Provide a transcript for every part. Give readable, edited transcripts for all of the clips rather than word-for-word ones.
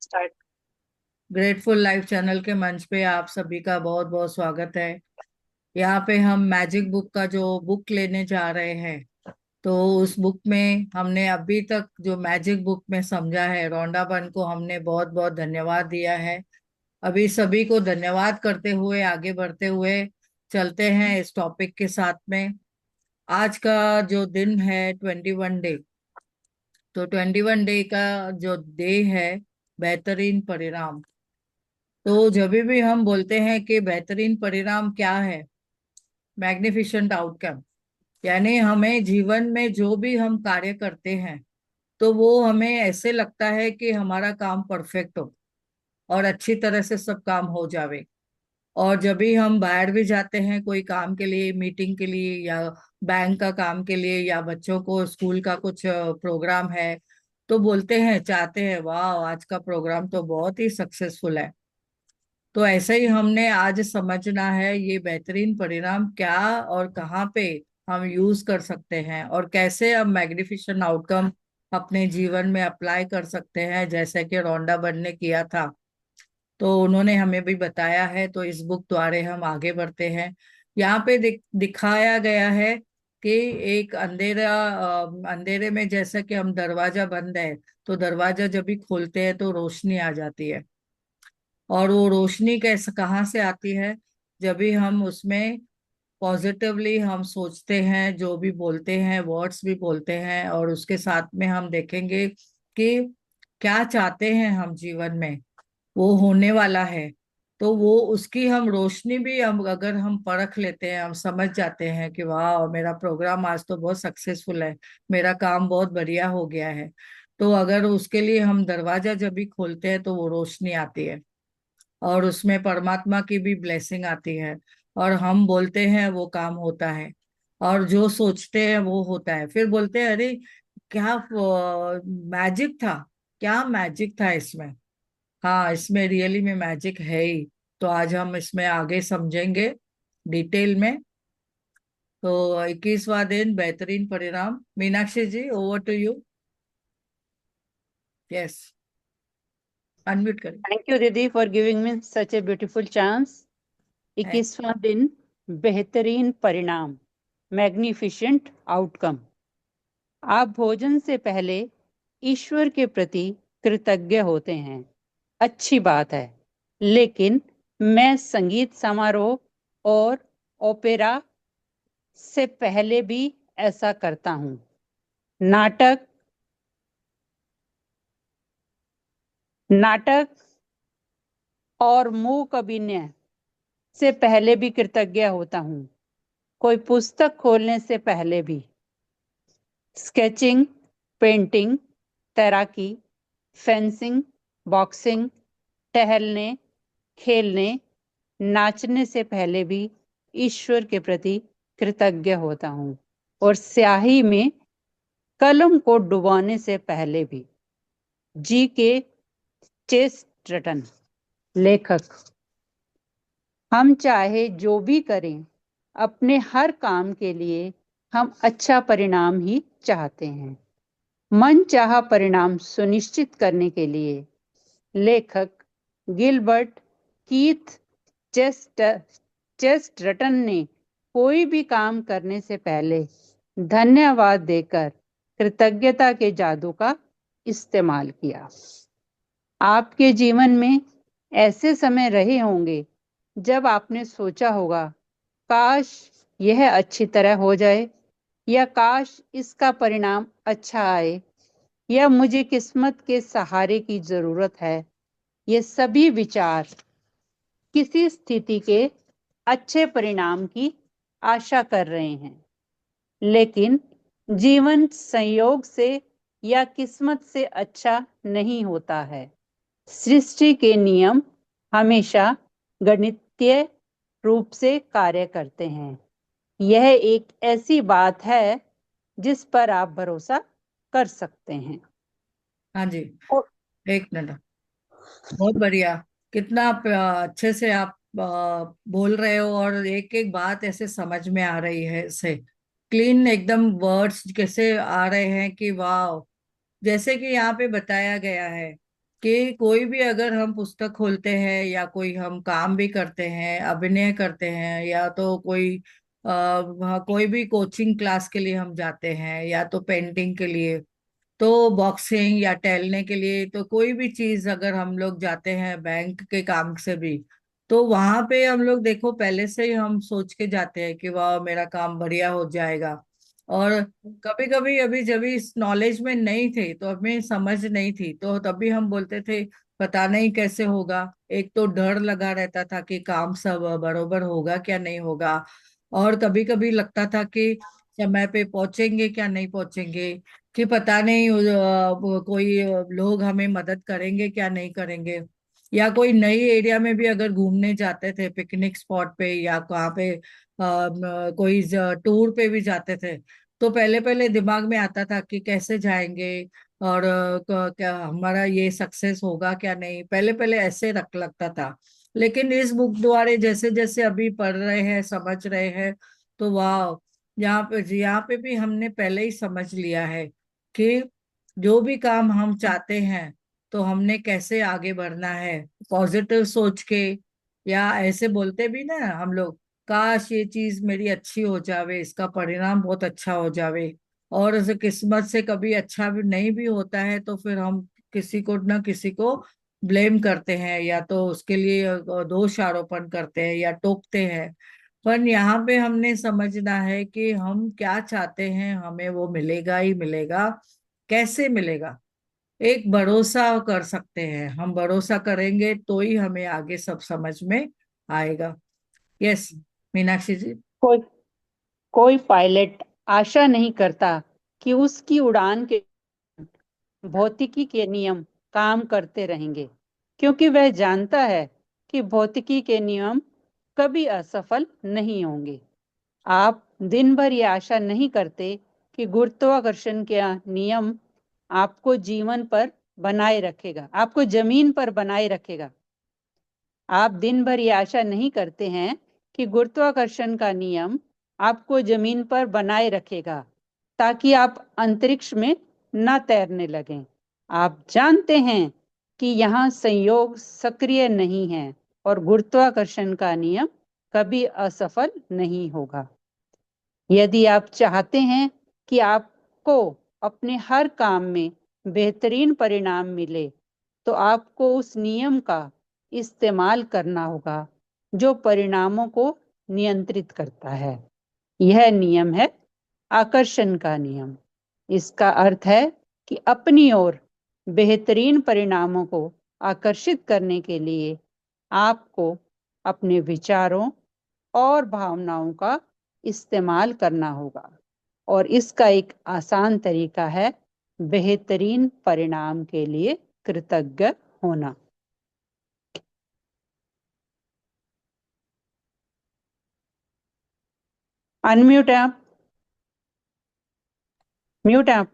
Start. Grateful life channel के मंच पे आप सभी का बहुत बहुत स्वागत है। यहाँ पे हम मैजिक बुक का जो बुक लेने जा रहे हैं, तो उस बुक में हमने अभी तक जो मैजिक बुक में समझा है, रोंडा बन को हमने बहुत बहुत धन्यवाद दिया है। अभी सभी को धन्यवाद करते हुए आगे बढ़ते हुए चलते हैं इस टॉपिक के साथ में। आज का जो दिन है 21 डे, तो 21 डे का जो डे है, बेहतरीन परिणाम। तो जब भी हम बोलते हैं कि बेहतरीन परिणाम क्या है, मैग्निफिसेंट आउटकम, यानी हमें जीवन में जो भी हम कार्य करते हैं, तो वो हमें ऐसे लगता है कि हमारा काम परफेक्ट हो और अच्छी तरह से सब काम हो जावे। और जब भी हम बाहर भी जाते हैं कोई काम के लिए, मीटिंग के लिए या बैंक का काम के लिए या बच्चों को स्कूल का कुछ प्रोग्राम है, तो बोलते हैं, चाहते हैं, वाह आज का प्रोग्राम तो बहुत ही सक्सेसफुल है। तो ऐसे ही हमने आज समझना है ये बेहतरीन परिणाम क्या और कहाँ पे हम यूज कर सकते हैं और कैसे हम मैग्निफिसेंट आउटकम अपने जीवन में अप्लाई कर सकते हैं, जैसे कि रोंडा बन ने किया था। तो उन्होंने हमें भी बताया है, तो इस बुक द्वारा हम आगे बढ़ते हैं। यहाँ पे दिखाया गया है कि एक अंधेरे में, जैसे कि हम दरवाजा बंद है, तो दरवाजा जब भी खोलते हैं तो रोशनी आ जाती है। और वो रोशनी कैसे कहाँ से आती है? जब भी हम उसमें पॉजिटिवली हम सोचते हैं, जो भी बोलते हैं, वर्ड्स भी बोलते हैं, और उसके साथ में हम देखेंगे कि क्या चाहते हैं हम जीवन में, वो होने वाला है। तो वो उसकी हम रोशनी भी हम अगर हम परख लेते हैं, हम समझ जाते हैं कि वाह मेरा प्रोग्राम आज तो बहुत सक्सेसफुल है, मेरा काम बहुत बढ़िया हो गया है। तो अगर उसके लिए हम दरवाजा जब भी खोलते हैं तो वो रोशनी आती है और उसमें परमात्मा की भी ब्लेसिंग आती है, और हम बोलते हैं वो काम होता है, और जो सोचते हैं वो होता है। फिर बोलते हैं, अरे क्या मैजिक था, क्या मैजिक था इसमें। हाँ, इसमें रियली में मैजिक है ही। तो आज हम इसमें आगे समझेंगे डिटेल में। तो 21वां दिन, बेहतरीन परिणाम। Meenakshi ji, over to you. Yes, unmute करें। थैंक यू दीदी for giving me such a beautiful chance. है। 21वां दिन, बेहतरीन परिणाम, मैग्निफिसेंट आउटकम। आप भोजन से पहले ईश्वर के प्रति कृतज्ञ होते हैं। अच्छी बात है, लेकिन मैं संगीत समारोह और ओपेरा से पहले भी ऐसा करता हूँ। नाटक नाटक और मूक अभिनय से पहले भी कृतज्ञ होता हूँ। कोई पुस्तक खोलने से पहले भी। स्केचिंग, पेंटिंग, तैराकी, फेंसिंग, बॉक्सिंग, टहलने, खेलने, नाचने से पहले भी ईश्वर के प्रति कृतज्ञ होता हूँ। और स्याही में कलम को डुबाने से पहले भी। जी के चेस्टरटन, लेखक। हम चाहे जो भी करें, अपने हर काम के लिए हम अच्छा परिणाम ही चाहते हैं। मनचाहा परिणाम सुनिश्चित करने के लिए लेखक गिलबर्ट कीथ चेस्टरटन ने कोई भी काम करने से पहले धन्यवाद देकर कृतज्ञता के जादू का इस्तेमाल किया। आपके जीवन में ऐसे समय रहे होंगे जब आपने सोचा होगा, काश यह अच्छी तरह हो जाए, या काश इसका परिणाम अच्छा आए, या मुझे किस्मत के सहारे की जरूरत है। ये सभी विचार किसी स्थिति के अच्छे परिणाम की आशा कर रहे हैं, लेकिन जीवन संयोग से या किस्मत से अच्छा नहीं होता है। सृष्टि के नियम हमेशा गणितीय रूप से कार्य करते हैं। यह एक ऐसी बात है जिस पर आप भरोसा कर सकते हैं। हाँ जी, ओ, एक मिनट। बहुत बढ़िया। कितना अच्छे से आप बोल रहे हो, और एक एक बात ऐसे समझ में आ रही है, ऐसे क्लीन एकदम वर्ड्स कैसे आ रहे हैं कि वाह। जैसे कि यहाँ पे बताया गया है कि कोई भी अगर हम पुस्तक खोलते हैं या कोई हम काम भी करते हैं, अभिनय करते हैं, या तो कोई भी कोचिंग क्लास के लिए हम जाते हैं, या तो पेंटिंग के लिए, तो बॉक्सिंग या टहलने के लिए, तो कोई भी चीज अगर हम लोग जाते हैं, बैंक के काम से भी, तो वहां पे हम लोग देखो पहले से ही हम सोच के जाते हैं कि वाह मेरा काम बढ़िया हो जाएगा। और कभी कभी अभी जब इस नॉलेज में नहीं थे तो हमें समझ नहीं थी, तो तभी हम बोलते थे पता नहीं कैसे होगा। एक तो डर लगा रहता था कि काम सब बरोबर होगा क्या नहीं होगा, और कभी कभी लगता था कि समय पे पहुंचेंगे क्या नहीं पहुंचेंगे, कि पता नहीं कोई लोग हमें मदद करेंगे क्या नहीं करेंगे। या कोई नई एरिया में भी अगर घूमने जाते थे, पिकनिक स्पॉट पे या कहाँ पे कोई टूर पे भी जाते थे, तो पहले पहले दिमाग में आता था कि कैसे जाएंगे, और क्या हमारा ये सक्सेस होगा क्या नहीं, पहले पहले ऐसे रख लगता था। लेकिन इस बुक द्वारा जैसे जैसे अभी पढ़ रहे हैं, समझ रहे हैं, तो वाह, यहाँ पे भी हमने पहले ही समझ लिया है कि जो भी काम हम चाहते हैं तो हमने कैसे आगे बढ़ना है, पॉजिटिव सोच के। या ऐसे बोलते भी ना हम लोग, काश ये चीज मेरी अच्छी हो जावे, इसका परिणाम बहुत अच्छा हो जावे। और ऐसे किस्मत से कभी अच्छा भी नहीं भी होता है तो फिर हम किसी को ना किसी को ब्लेम करते हैं, या तो उसके लिए दोष आरोपण करते हैं या टोकते हैं। पर यहाँ पे हमने समझना है कि हम क्या चाहते हैं, हमें वो मिलेगा ही मिलेगा। कैसे मिलेगा? एक भरोसा कर सकते हैं, हम भरोसा करेंगे तो ही हमें आगे सब समझ में आएगा। यस, मीनाक्षी जी। कोई कोई पायलट आशा नहीं करता कि उसकी उड़ान के भौतिकी के नियम काम करते रहेंगे, क्योंकि वह जानता है कि भौतिकी के नियम कभी असफल नहीं होंगे। आप दिन भर ये आशा नहीं करते कि गुरुत्वाकर्षण के नियम आपको जीवन पर बनाए रखेगा, आपको जमीन पर बनाए रखेगा। आप दिन भर ये आशा नहीं करते हैं कि गुरुत्वाकर्षण का नियम आपको जमीन पर बनाए रखेगा ताकि आप अंतरिक्ष में न तैरने लगें। आप जानते हैं कि यहाँ संयोग सक्रिय नहीं है और गुरुत्वाकर्षण का नियम कभी असफल नहीं होगा। यदि आप चाहते हैं कि आपको अपने हर काम में बेहतरीन परिणाम मिले, तो आपको उस नियम का इस्तेमाल करना होगा जो परिणामों को नियंत्रित करता है। यह नियम है आकर्षण का नियम। इसका अर्थ है कि अपनी ओर बेहतरीन परिणामों को आकर्षित करने के लिए आपको अपने विचारों और भावनाओं का इस्तेमाल करना होगा, और इसका एक आसान तरीका है बेहतरीन परिणाम के लिए कृतज्ञ होना। अनम्यूट है आप, म्यूट है आप।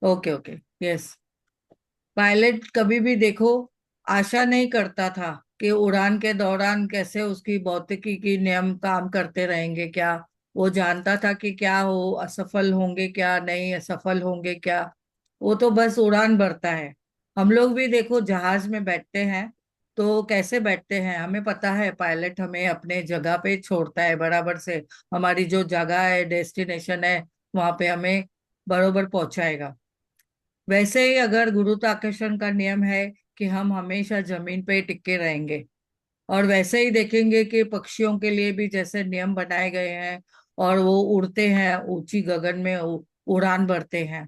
Okay okay. यस। पायलट कभी भी देखो आशा नहीं करता था कि उड़ान के दौरान कैसे उसकी भौतिकी की नियम काम करते रहेंगे क्या। वो जानता था कि क्या हो, असफल होंगे क्या नहीं असफल होंगे क्या। वो तो बस उड़ान भरता है। हम लोग भी देखो जहाज में बैठते हैं तो कैसे बैठते हैं, हमें पता है पायलट हमें अपने जगह पे छोड़ता है बराबर से। हमारी जो जगह है, डेस्टिनेशन है, वहां पे हमें बरोबर पहुंचाएगा। वैसे ही अगर गुरुत्वाकर्षण का नियम है कि हम हमेशा जमीन पे टिके रहेंगे, और वैसे ही देखेंगे कि पक्षियों के लिए भी जैसे नियम बनाए गए हैं और वो उड़ते हैं ऊंची गगन में, उड़ान भरते हैं,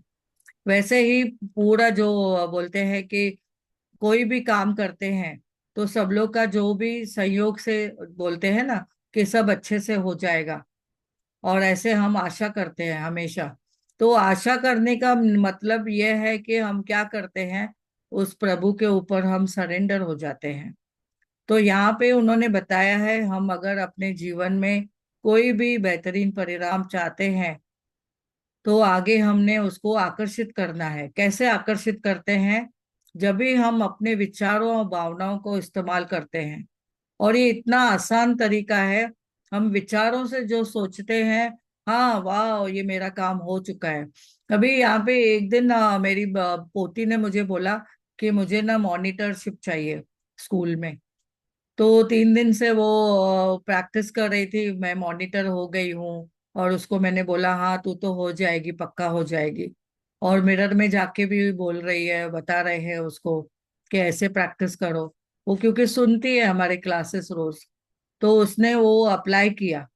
वैसे ही पूरा जो बोलते हैं कि कोई भी काम करते हैं तो सब लोग का जो भी सहयोग से बोलते हैं ना कि सब अच्छे से हो जाएगा। और ऐसे हम आशा करते हैं हमेशा। तो आशा करने का मतलब यह है कि हम क्या करते हैं, उस प्रभु के ऊपर हम सरेंडर हो जाते हैं। तो यहाँ पे उन्होंने बताया है हम अगर अपने जीवन में कोई भी बेहतरीन परिणाम चाहते हैं तो आगे हमने उसको आकर्षित करना है। कैसे आकर्षित करते हैं? जब भी हम अपने विचारों और भावनाओं को इस्तेमाल करते हैं। और ये इतना आसान तरीका है। हम विचारों से जो सोचते हैं, हाँ वाह ये मेरा काम हो चुका है। अभी यहाँ पे एक दिन मेरी पोती ने मुझे बोला कि मुझे ना मॉनिटरशिप चाहिए स्कूल में। तो 3 दिन से वो प्रैक्टिस कर रही थी, मैं मॉनिटर हो गई हूँ। और उसको मैंने बोला हाँ तू तो हो जाएगी, पक्का हो जाएगी। और मिरर में जाके भी बोल रही है, बता रहे हैं उसको कि ऐसे प्रैक्टिस करो। वो क्योंकि सुनती है हमारे क्लासेस रोज, तो उसने वो अप्लाई किया।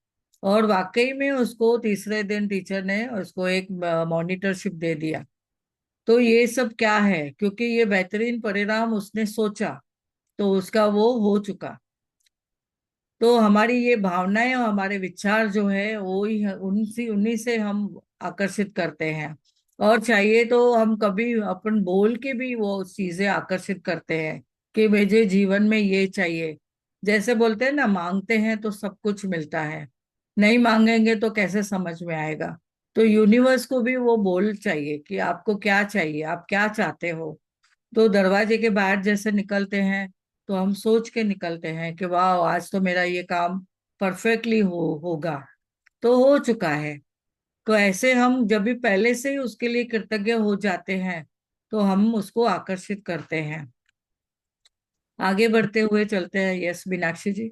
और वाकई में उसको तीसरे दिन टीचर ने उसको एक मॉनिटरशिप दे दिया। तो ये सब क्या है, क्योंकि ये बेहतरीन परिणाम उसने सोचा, तो उसका वो हो चुका। तो हमारी ये भावनाएं और हमारे विचार जो है वो ही उनसे उन्हीं से हम आकर्षित करते हैं। और चाहिए तो हम कभी अपन बोल के भी वो चीजें आकर्षित करते हैं कि मुझे जीवन में ये चाहिए। जैसे बोलते हैं ना, मांगते हैं तो सब कुछ मिलता है, नहीं मांगेंगे तो कैसे समझ में आएगा। तो यूनिवर्स को भी वो बोल चाहिए कि आपको क्या चाहिए, आप क्या चाहते हो। तो दरवाजे के बाहर जैसे निकलते हैं, तो हम सोच के निकलते हैं कि वाह आज तो मेरा ये काम परफेक्टली होगा, तो हो चुका है। तो ऐसे हम जब भी पहले से ही उसके लिए कृतज्ञ हो जाते हैं, तो हम उसको आकर्षित करते हैं। आगे बढ़ते हुए चलते हैं, यस मीनाक्षी जी।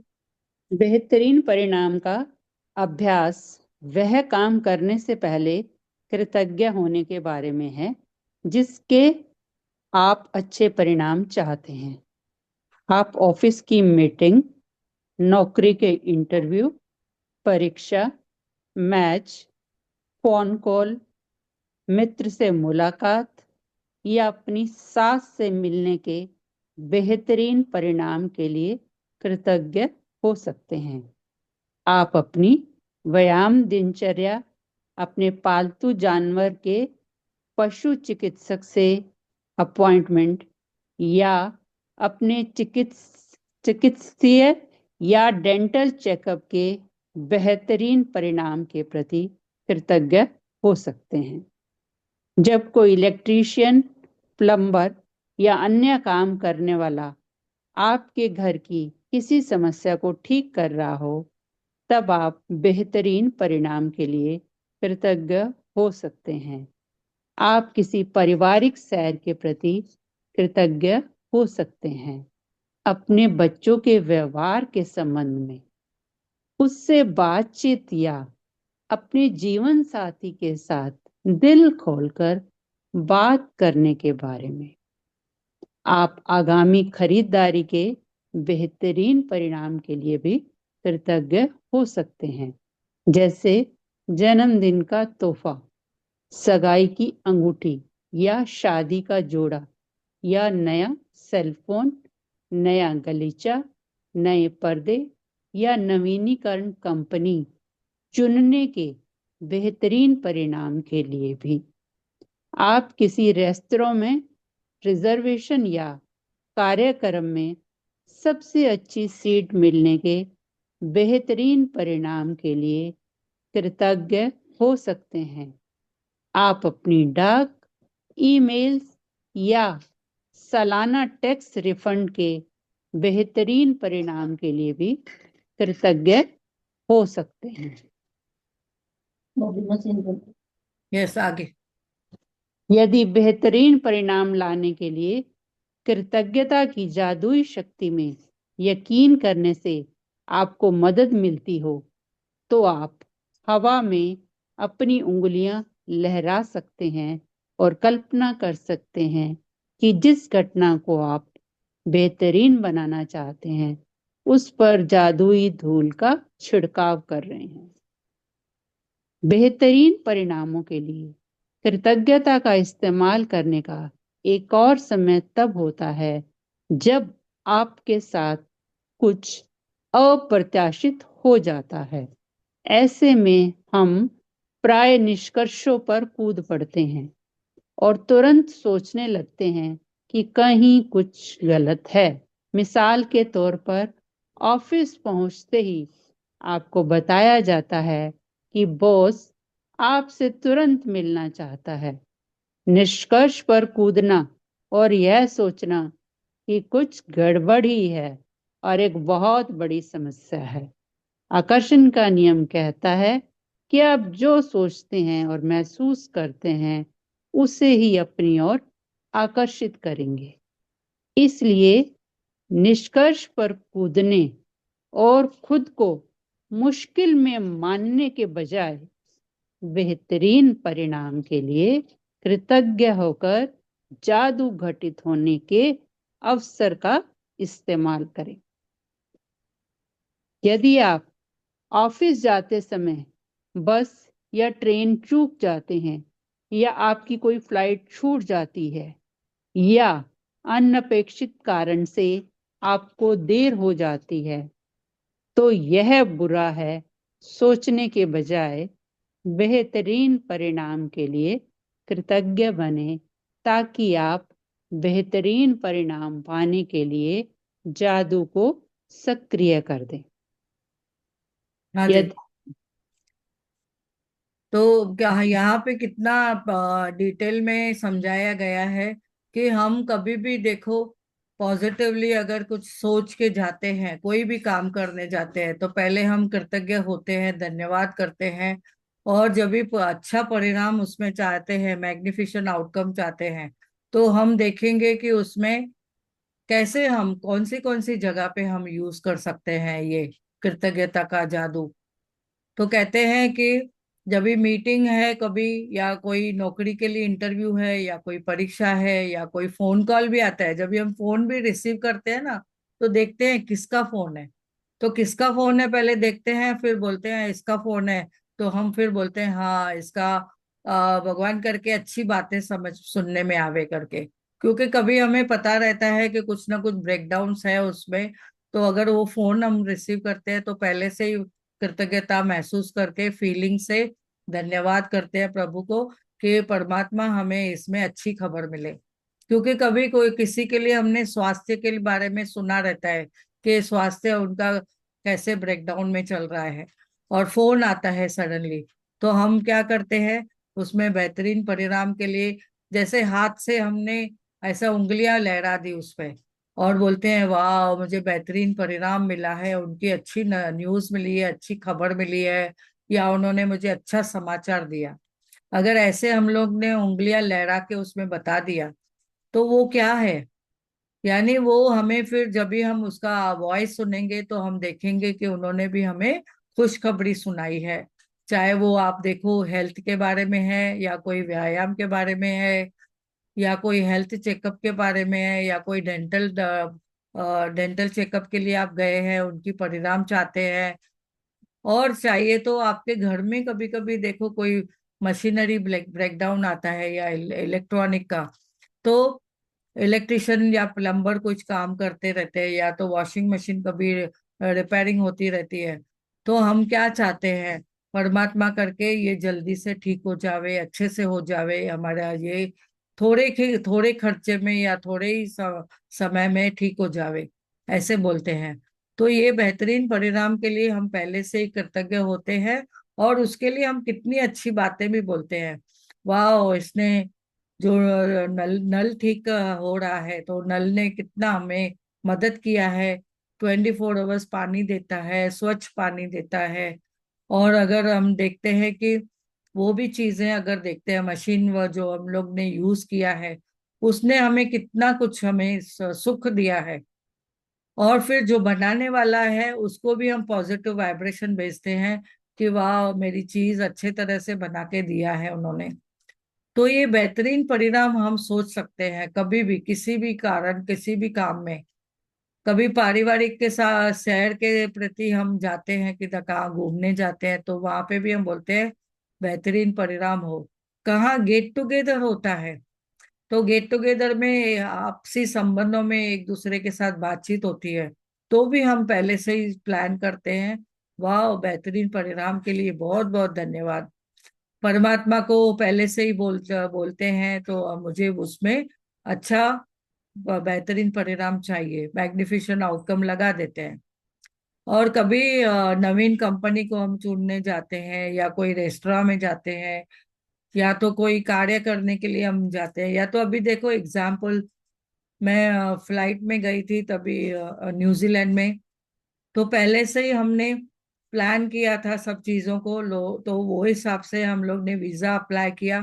बेहतरीन परिणाम का अभ्यास वह काम करने से पहले कृतज्ञ होने के बारे में है जिसके आप अच्छे परिणाम चाहते हैं। आप ऑफिस की मीटिंग, नौकरी के इंटरव्यू, परीक्षा, मैच, फोन कॉल, मित्र से मुलाकात या अपनी सास से मिलने के बेहतरीन परिणाम के लिए कृतज्ञ हो सकते हैं। आप अपनी व्यायाम दिनचर्या, अपने पालतू जानवर के पशु चिकित्सक से अपॉइंटमेंट या अपने चिकित्सीय या डेंटल चेकअप के बेहतरीन परिणाम के प्रति कृतज्ञ हो सकते हैं। जब कोई इलेक्ट्रीशियन, प्लम्बर या अन्य काम करने वाला आपके घर की किसी समस्या को ठीक कर रहा हो, तब आप बेहतरीन परिणाम के लिए कृतज्ञ हो सकते हैं। आप किसी पारिवारिक सैर के प्रति कृतज्ञ हो सकते हैं। अपने बच्चों के व्यवहार के संबंध में उससे बातचीत या अपने जीवन साथी के साथ दिल खोलकर बात करने के बारे में। आप आगामी खरीदारी के बेहतरीन परिणाम के लिए भी कृतज्ञ हो सकते हैं, जैसे जन्मदिन का तोहफा, सगाई की अंगूठी या शादी का जोड़ा या नया सेल फोन, नया गलीचा, नए पर्दे या नवीनीकरण कंपनी चुनने के बेहतरीन परिणाम के लिए भी। आप किसी रेस्तरां में रिजर्वेशन या कार्यक्रम में सबसे अच्छी सीट मिलने के बेहतरीन परिणाम के लिए कृतज्ञ हो सकते हैं। आप अपनी डाक, ईमेल्स या सालाना टैक्स रिफंड के बेहतरीन परिणाम के लिए भी कृतज्ञ हो सकते हैं। यस, आगे। यदि बेहतरीन परिणाम लाने के लिए कृतज्ञता की जादुई शक्ति में यकीन करने से आपको मदद मिलती हो, तो आप हवा में अपनी उंगलियां लहरा सकते हैं और कल्पना कर सकते हैं कि जिस घटना को आप बेहतरीन बनाना चाहते हैं, उस पर जादुई धूल का छिड़काव कर रहे हैं। बेहतरीन परिणामों के लिए कृतज्ञता का इस्तेमाल करने का एक और समय तब होता है जब आपके साथ कुछ अप्रत्याशित हो जाता है। ऐसे में हम प्राय निष्कर्षों पर कूद पड़ते हैं और तुरंत सोचने लगते हैं कि कहीं कुछ गलत है। मिसाल के तौर पर, ऑफिस पहुंचते ही आपको बताया जाता है कि बॉस आपसे तुरंत मिलना चाहता है। निष्कर्ष पर कूदना और यह सोचना कि कुछ गड़बड़ ही है और एक बहुत बड़ी समस्या है। आकर्षण का नियम कहता है कि आप जो सोचते हैं और महसूस करते हैं, उसे ही अपनी ओर आकर्षित करेंगे। इसलिए निष्कर्ष पर कूदने और खुद को मुश्किल में मानने के बजाय बेहतरीन परिणाम के लिए कृतज्ञ होकर जादू घटित होने के अवसर का इस्तेमाल करें। यदि आप ऑफिस जाते समय बस या ट्रेन चूक जाते हैं, या आपकी कोई फ्लाइट छूट जाती है, या अनपेक्षित कारण से आपको देर हो जाती है, तो यह बुरा है सोचने के बजाय बेहतरीन परिणाम के लिए कृतज्ञ बने, ताकि आप बेहतरीन परिणाम पाने के लिए जादू को सक्रिय कर दें। हाँ जी। यदि तो क्या यहाँ पे कितना डिटेल में समझाया गया है कि हम कभी भी देखो, पॉजिटिवली अगर कुछ सोच के जाते हैं, कोई भी काम करने जाते हैं, तो पहले हम कृतज्ञ होते हैं, धन्यवाद करते हैं। और जब भी अच्छा परिणाम उसमें चाहते हैं, मैग्निफिसेंट आउटकम चाहते हैं, तो हम देखेंगे कि उसमें कैसे हम कौन सी जगह पे हम यूज कर सकते हैं ये कृतज्ञता का जादू। तो कहते हैं कि जब भी मीटिंग है कभी, या कोई नौकरी के लिए इंटरव्यू है, या कोई परीक्षा है, या कोई फोन कॉल भी आता है, जब भी हम फोन भी रिसीव करते हैं ना, तो देखते हैं किसका फोन है। तो किसका फोन है पहले देखते हैं, फिर बोलते हैं इसका फोन है। तो हम फिर बोलते हैं हाँ इसका, भगवान करके अच्छी बातें समझ सुनने में आवे करके। क्योंकि कभी हमें पता रहता है कि कुछ ना कुछ ब्रेकडाउन्स है उसमें। तो अगर वो फोन हम रिसीव करते हैं, तो पहले से ही कृतज्ञता महसूस करके फीलिंग से धन्यवाद करते हैं प्रभु को, कि परमात्मा हमें इसमें अच्छी खबर मिले। क्योंकि कभी कोई किसी के लिए हमने स्वास्थ्य के बारे में सुना रहता है कि स्वास्थ्य उनका कैसे ब्रेकडाउन में चल रहा है, और फोन आता है सडनली। तो हम क्या करते हैं उसमें बेहतरीन परिणाम के लिए, जैसे हाथ से हमने ऐसा उंगलियां लहरा दी उस पे, और बोलते हैं वाह मुझे बेहतरीन परिणाम मिला है, उनकी अच्छी न्यूज मिली है, अच्छी खबर मिली है, या उन्होंने मुझे अच्छा समाचार दिया। अगर ऐसे हम लोग ने उंगलियां लहरा के उसमें बता दिया, तो वो क्या है, यानी वो हमें फिर जब भी हम उसका वॉइस सुनेंगे, तो हम देखेंगे कि उन्होंने भी हमें खुशखबरी सुनाई है। चाहे वो आप देखो हेल्थ के बारे में है, या कोई व्यायाम के बारे में है, या कोई हेल्थ चेकअप के बारे में है, या कोई डेंटल चेकअप के लिए आप गए हैं, उनकी परिणाम चाहते हैं। और चाहिए तो आपके घर में कभी कभी देखो कोई मशीनरी ब्रेकडाउन आता है, या इलेक्ट्रॉनिक का, तो इलेक्ट्रिशियन या प्लम्बर कुछ काम करते रहते हैं, या तो वॉशिंग मशीन कभी रिपेयरिंग होती रहती है। तो हम क्या चाहते हैं, परमात्मा करके ये जल्दी से ठीक हो जावे, अच्छे से हो जावे हमारा ये, थोड़े खर्चे में, या थोड़े ही समय में ठीक हो जावे, ऐसे बोलते हैं। तो ये बेहतरीन परिणाम के लिए हम पहले से ही कृतज्ञ होते हैं। और उसके लिए हम कितनी अच्छी बातें भी बोलते हैं, वाह इसने जो नल नल ठीक हो रहा है, तो नल ने कितना हमें मदद किया है, 24 आवर्स पानी देता है, स्वच्छ पानी देता है। और अगर हम देखते हैं कि वो भी चीजें अगर देखते हैं, मशीन वो जो हम लोग ने यूज किया है, उसने हमें कितना कुछ हमें सुख दिया है। और फिर जो बनाने वाला है उसको भी हम पॉजिटिव वाइब्रेशन भेजते हैं कि वाह मेरी चीज अच्छे तरह से बना के दिया है उन्होंने। तो ये बेहतरीन परिणाम हम सोच सकते हैं कभी भी, किसी भी कारण, किसी भी काम में। कभी पारिवारिक के साथ शहर के प्रति हम जाते हैं कि कहाँ घूमने जाते हैं, तो वहां पे भी हम बोलते हैं बेहतरीन परिणाम हो। कहाँ गेट टुगेदर होता है, तो गेट टुगेदर में आपसी संबंधों में एक दूसरे के साथ बातचीत होती है, तो भी हम पहले से ही प्लान करते हैं, वाह बेहतरीन परिणाम के लिए बहुत बहुत धन्यवाद। परमात्मा को पहले से ही बोलते हैं, तो मुझे उसमें अच्छा बेहतरीन परिणाम चाहिए, मैग्निफिसेंट आउटकम लगा देते हैं। और कभी नवीन कंपनी को हम चुनने जाते हैं, या कोई रेस्टोरेंट में जाते हैं, या तो कोई कार्य करने के लिए हम जाते हैं, या तो अभी देखो एग्जाम्पल, मैं फ्लाइट में गई थी तभी न्यूजीलैंड में। तो पहले से ही हमने प्लान किया था सब चीजों को लो, तो वो हिसाब से हम लोग ने वीजा अप्लाई किया।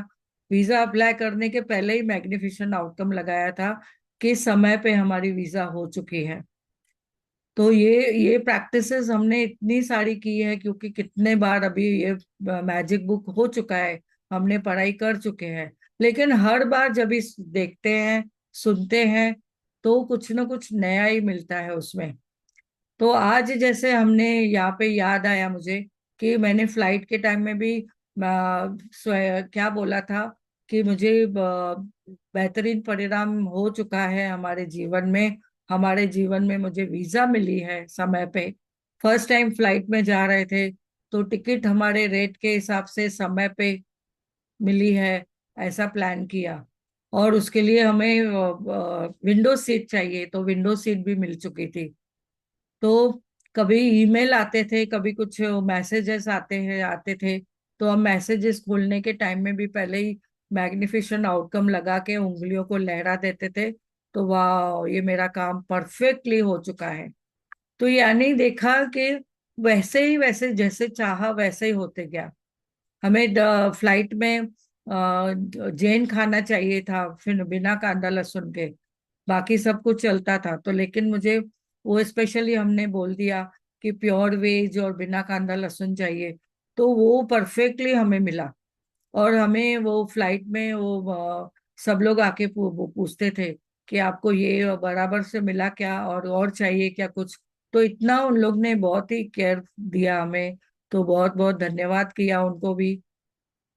वीजा अप्लाई करने के पहले ही मैग्निफिसेंट आउटकम लगाया था, कि समय पे हमारी वीजा हो चुकी है। तो ये प्रैक्टिसेस हमने इतनी सारी की है, क्योंकि कितने बार अभी ये मैजिक बुक हो चुका है, हमने पढ़ाई कर चुके हैं। लेकिन हर बार जब इस देखते हैं, सुनते हैं, तो कुछ ना कुछ नया ही मिलता है उसमें। तो आज जैसे हमने यहाँ पे याद आया मुझे कि मैंने फ्लाइट के टाइम में भी क्या बोला था कि मुझे बेहतरीन परिणाम हो चुका है हमारे जीवन में। हमारे जीवन में मुझे वीजा मिली है समय पे। फर्स्ट टाइम फ्लाइट में जा रहे थे, तो टिकट हमारे रेट के हिसाब से समय पे मिली है, ऐसा प्लान किया। और उसके लिए हमें विंडो सीट चाहिए, तो विंडो सीट भी मिल चुकी थी। तो कभी ईमेल आते थे, कभी कुछ मैसेजेस आते थे, तो हम मैसेजेस खोलने के टाइम में भी पहले ही मैग्निफिकेशन आउटकम लगा के उंगलियों को लहरा देते थे। तो वाह, ये मेरा काम परफेक्टली हो चुका है। तो यानी देखा कि वैसे ही वैसे जैसे चाहा वैसे ही होते गया। हमें फ्लाइट में जैन खाना चाहिए था, फिर बिना कांदा लहसुन के। बाकी सब कुछ चलता था, तो लेकिन मुझे वो स्पेशली हमने बोल दिया कि प्योर वेज और बिना कांदा लहसुन चाहिए। तो वो परफेक्टली हमें मिला। और हमें वो फ्लाइट में वो सब लोग आके वो पूछते थे कि आपको ये बराबर से मिला क्या, और चाहिए क्या कुछ। तो इतना उन लोग ने बहुत ही केयर दिया हमें। तो बहुत बहुत धन्यवाद किया उनको भी,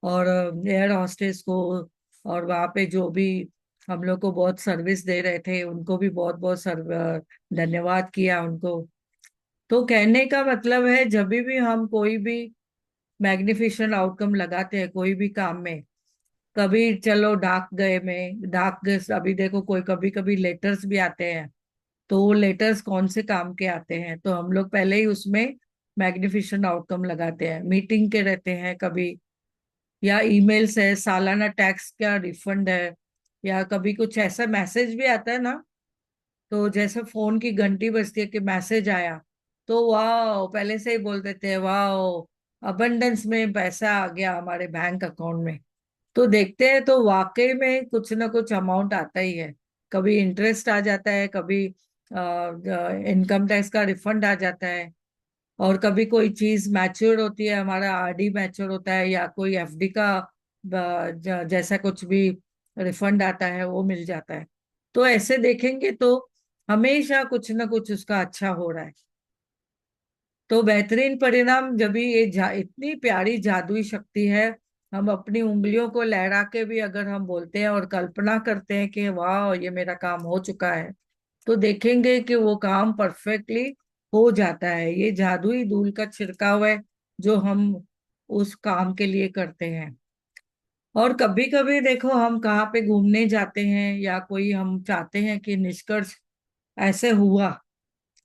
और एयर हॉस्टेस को, और वहाँ पे जो भी हम लोग को बहुत सर्विस दे रहे थे उनको भी बहुत बहुत धन्यवाद किया उनको। तो कहने का मतलब है, जब भी हम कोई भी मैग्निफिकेशन आउटकम लगाते हैं कोई भी काम में, कभी चलो डाक गए, अभी देखो कोई कभी कभी लेटर्स भी आते हैं। तो वो लेटर्स कौन से काम के आते हैं, तो हम लोग पहले ही उसमें मैग्निफिकेशन आउटकम लगाते हैं। मीटिंग के रहते हैं कभी, या ईमेल्स है, सालाना टैक्स का रिफंड है, या कभी कुछ ऐसा मैसेज भी आता है ना। तो जैसे फोन की घंटी बजती है कि मैसेज आया, तो वाह पहले से ही बोल देते हैं, वाह अबंडेंस में पैसा आ गया हमारे बैंक अकाउंट में। तो देखते हैं तो वाकई में कुछ ना कुछ अमाउंट आता ही है। कभी इंटरेस्ट आ जाता है, कभी इनकम टैक्स का रिफंड आ जाता है, और कभी कोई चीज मैच्योर होती है, हमारा आरडी मैच्योर होता है, या कोई एफडी का जैसा कुछ भी रिफंड आता है वो मिल जाता है। तो ऐसे देखेंगे तो हमेशा कुछ ना कुछ उसका अच्छा हो रहा है। तो बेहतरीन परिणाम जब भी इतनी प्यारी जादुई शक्ति है। हम अपनी उंगलियों को लहरा के भी अगर हम बोलते हैं और कल्पना करते हैं कि वाह ये मेरा काम हो चुका है, तो देखेंगे कि वो काम परफेक्टली हो जाता है। ये जादुई धूल का छिड़काव है जो हम उस काम के लिए करते हैं। और कभी कभी देखो हम कहाँ पे घूमने जाते हैं, या कोई हम चाहते हैं कि निष्कर्ष ऐसे हुआ,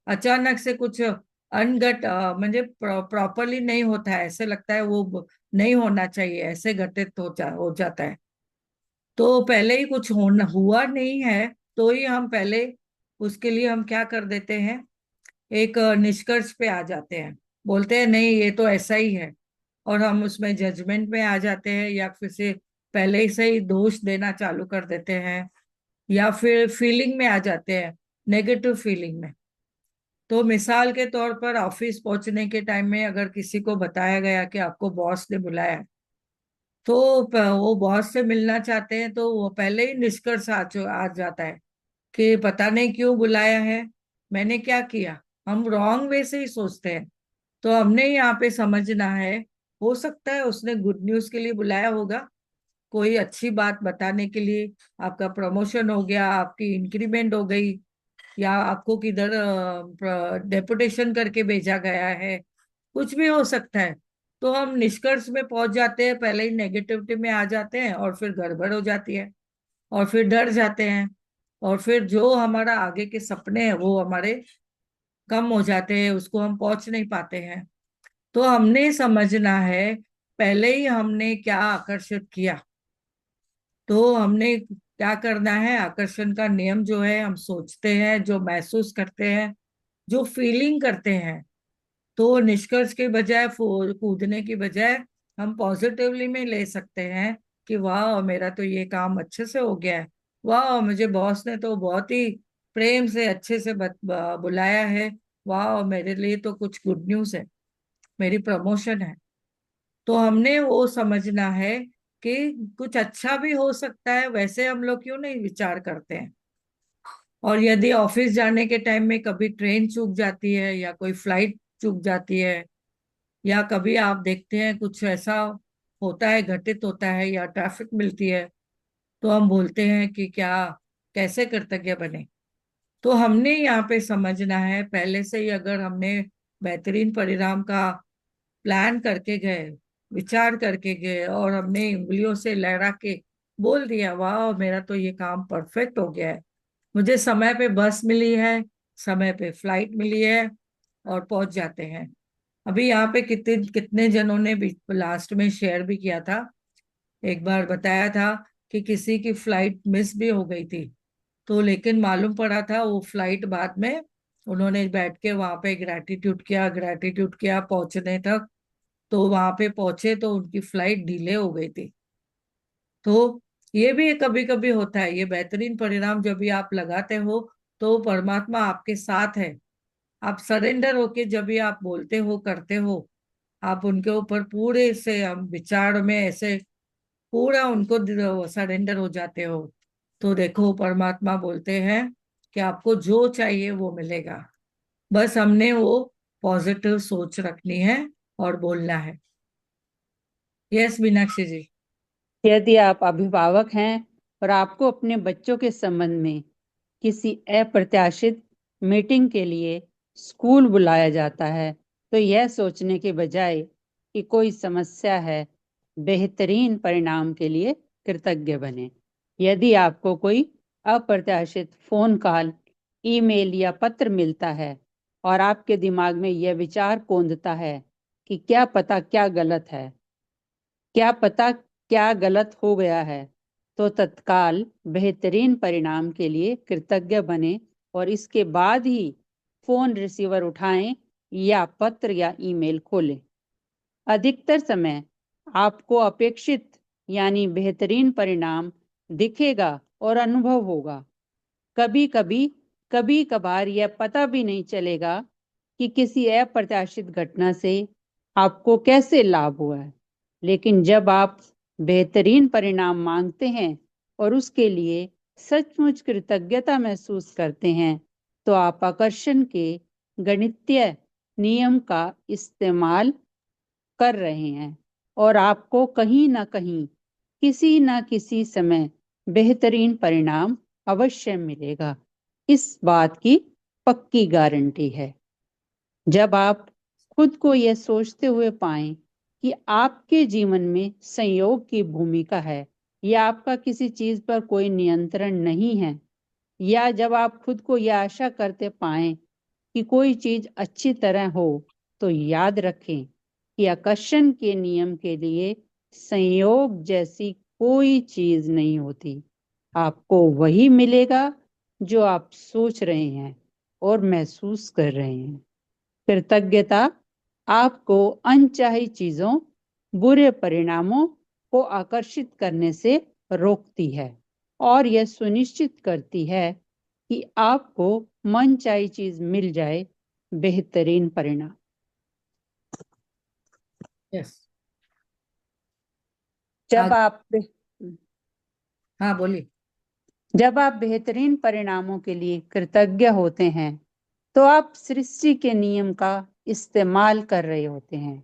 अचानक से कुछ अनगट म्हणजे प्रॉपरली नहीं होता है, ऐसे लगता है वो नहीं होना चाहिए, ऐसे घटित हो जाता है। तो पहले ही कुछ होना हुआ नहीं है, तो ही हम पहले उसके लिए हम क्या कर देते हैं, एक निष्कर्ष पे आ जाते हैं, बोलते हैं नहीं ये तो ऐसा ही है। और हम उसमें जजमेंट में आ जाते हैं, या फिर से पहले ही से ही दोष देना चालू कर देते हैं, या फिर फीलिंग में आ जाते हैं, नेगेटिव फीलिंग में। तो मिसाल के तौर पर ऑफिस पहुंचने के टाइम में अगर किसी को बताया गया कि आपको बॉस ने बुलाया है, तो वो बॉस से मिलना चाहते हैं, तो वो पहले ही निष्कर्ष आ जाता है कि पता नहीं क्यों बुलाया है, मैंने क्या किया। हम रॉन्ग वे से ही सोचते हैं। तो हमने यहाँ पे समझना है, हो सकता है उसने गुड न्यूज के लिए बुलाया होगा, कोई अच्छी बात बताने के लिए, आपका प्रमोशन हो गया, आपकी इंक्रीमेंट हो गई, या आपको किधर डेपुटेशन करके भेजा गया है, कुछ भी हो सकता है। तो हम निष्कर्ष में पहुंच जाते हैं, पहले ही नेगेटिविटी में आ जाते हैं, और फिर गड़बड़ हो जाती है, और फिर डर जाते हैं, और फिर जो हमारा आगे के सपने हैं वो हमारे कम हो जाते हैं, उसको हम पहुंच नहीं पाते हैं। तो हमने समझना है पहले ही हमने क्या आकर्षित किया। तो हमने क्या करना है, आकर्षण का नियम जो है, हम सोचते हैं, जो महसूस करते हैं, जो फीलिंग करते हैं, तो निष्कर्ष के बजाय कूदने की बजाय हम पॉजिटिवली में ले सकते हैं कि वाह मेरा तो ये काम अच्छे से हो गया है, वाह, मुझे बॉस ने तो बहुत ही प्रेम से अच्छे से बुलाया है। वाह, मेरे लिए तो कुछ गुड न्यूज़ है, मेरी प्रमोशन है। तो हमने वो समझना है कि कुछ अच्छा भी हो सकता है, वैसे हम लोग क्यों नहीं विचार करते हैं। और यदि ऑफिस जाने के टाइम में कभी ट्रेन चूक जाती है या कोई फ्लाइट चूक जाती है, या कभी आप देखते हैं कुछ ऐसा होता है, घटित होता है, या ट्रैफिक मिलती है, तो हम बोलते हैं कि क्या, कैसे कृतज्ञ बने। तो हमने यहाँ पे समझना है पहले से ही, अगर हमने बेहतरीन परिणाम का प्लान करके गए, विचार करके गए, और हमने उंगलियों से लहरा के बोल दिया, वाह मेरा तो ये काम परफेक्ट हो गया है, मुझे समय पे बस मिली है, समय पे फ्लाइट मिली है, और पहुंच जाते हैं। अभी यहाँ पे कितने कितने जनों ने भी लास्ट में शेयर भी किया था, एक बार बताया था कि किसी की फ्लाइट मिस भी हो गई थी, तो लेकिन मालूम पड़ा था वो फ्लाइट बाद में उन्होंने बैठ के वहां पे ग्रैटिट्यूड किया, ग्रैटिट्यूड किया पहुंचने तक। तो वहां पे पहुंचे तो उनकी फ्लाइट डिले हो गई थी। तो ये भी कभी कभी होता है, ये बेहतरीन परिणाम जब भी आप लगाते हो तो परमात्मा आपके साथ है। आप सरेंडर होके जब भी आप बोलते हो, करते हो, आप उनके ऊपर पूरे से हम विचार में ऐसे पूरा उनको सरेंडर हो जाते हो, तो देखो परमात्मा बोलते हैं कि आपको जो चाहिए वो मिलेगा। बस हमने वो पॉजिटिव सोच रखनी है और बोलना है। यस मीनाक्षी जी। यदि आप अभिभावक हैं और आपको अपने बच्चों के संबंध में किसी अप्रत्याशित मीटिंग के लिए स्कूल बुलाया जाता है, तो यह सोचने के बजाय कि कोई समस्या है, बेहतरीन परिणाम के लिए कृतज्ञ बने। यदि आपको कोई अप्रत्याशित फोन कॉल, ईमेल या पत्र मिलता है और आपके दिमाग में यह विचार कौंधता है कि क्या पता क्या गलत हो गया है, तो तत्काल बेहतरीन परिणाम के लिए कृतज्ञ बने और इसके बाद ही फोन रिसीवर उठाएं या पत्र या ईमेल खोलें। अधिकतर समय आपको अपेक्षित यानी बेहतरीन परिणाम दिखेगा और अनुभव होगा। कभी कभी कभी कभार यह पता भी नहीं चलेगा कि किसी अप्रत्याशित घटना से आपको कैसे लाभ हुआ है। लेकिन जब आप बेहतरीन परिणाम मांगते हैं और उसके लिए सचमुच कृतज्ञता महसूस करते हैं, तो आप आकर्षण के गणितीय नियम का इस्तेमाल कर रहे हैं और आपको कहीं ना कहीं किसी ना किसी समय बेहतरीन परिणाम अवश्य मिलेगा। इस बात की पक्की गारंटी है। जब आप खुद को यह सोचते हुए पाएं कि आपके जीवन में संयोग की भूमिका है या आपका किसी चीज पर कोई नियंत्रण नहीं है, या जब आप खुद को यह आशा करते पाएं कि कोई चीज अच्छी तरह हो, तो याद रखें कि आकर्षण के नियम के लिए संयोग जैसी कोई चीज नहीं होती। आपको वही मिलेगा जो आप सोच रहे हैं और महसूस कर रहे हैं। कृतज्ञता आपको अनचाही चीजों, बुरे परिणामों को आकर्षित करने से रोकती है और यह सुनिश्चित करती है कि आपको मनचाही चीज मिल जाए, बेहतरीन परिणाम। यस। जब आप हाँ बोलिए। जब आप बेहतरीन परिणामों के लिए कृतज्ञ होते हैं, तो आप सृष्टि के नियम का इस्तेमाल कर रहे होते हैं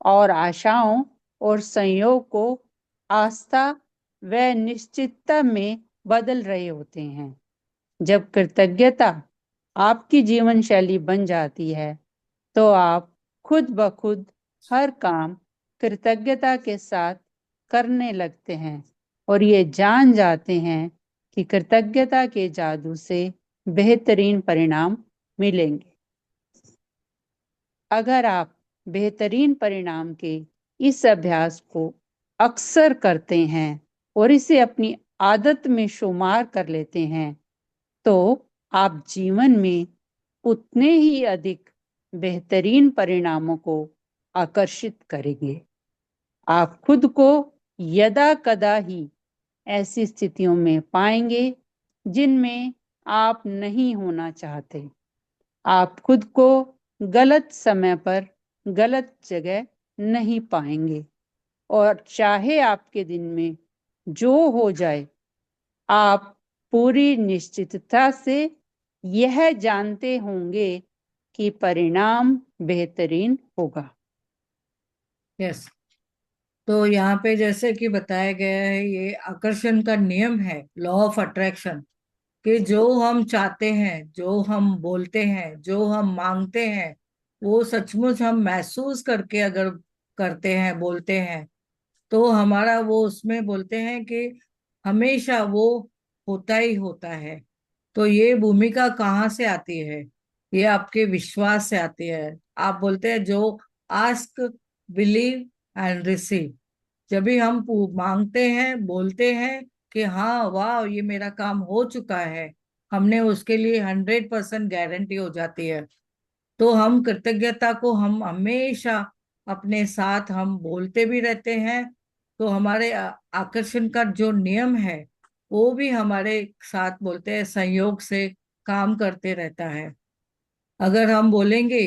और आशाओं और संयोग को आस्था व निश्चितता में बदल रहे होते हैं। जब कृतज्ञता आपकी जीवन शैली बन जाती है, तो आप खुद ब खुद हर काम कृतज्ञता के साथ करने लगते हैं और ये जान जाते हैं कि कृतज्ञता के जादू से बेहतरीन परिणाम मिलेंगे। अगर आप बेहतरीन परिणाम के इस अभ्यास को अक्सर करते हैं और इसे अपनी आदत में शुमार कर लेते हैं, तो आप जीवन में उतने ही अधिक बेहतरीन परिणामों को आकर्षित करेंगे। आप खुद को यदा कदा ही ऐसी स्थितियों में पाएंगे जिनमें आप नहीं होना चाहते। आप खुद को गलत समय पर गलत जगह नहीं पाएंगे और चाहे आपके दिन में जो हो जाए, आप पूरी निश्चितता से यह जानते होंगे कि परिणाम बेहतरीन होगा। यस। तो यहाँ पे जैसे कि बताया गया है, ये आकर्षण का नियम है, लॉ ऑफ अट्रैक्शन, कि जो हम चाहते हैं, जो हम बोलते हैं, जो हम मांगते हैं, वो सचमुच हम महसूस करके अगर करते हैं, बोलते हैं, तो हमारा वो उसमें बोलते हैं कि हमेशा वो होता ही होता है। तो ये भूमिका कहाँ से आती है? ये आपके विश्वास से आती है। आप बोलते हैं जो आस्क, बिलीव एंड रिसीव। जब भी हम मांगते हैं, बोलते हैं कि हाँ वाह ये मेरा काम हो चुका है, हमने उसके लिए 100% गारंटी हो जाती है। तो हम कृतज्ञता को हम हमेशा अपने साथ हम बोलते भी रहते हैं। तो हमारे आकर्षण का जो नियम है वो भी हमारे साथ बोलते हैं, संयोग से काम करते रहता है। अगर हम बोलेंगे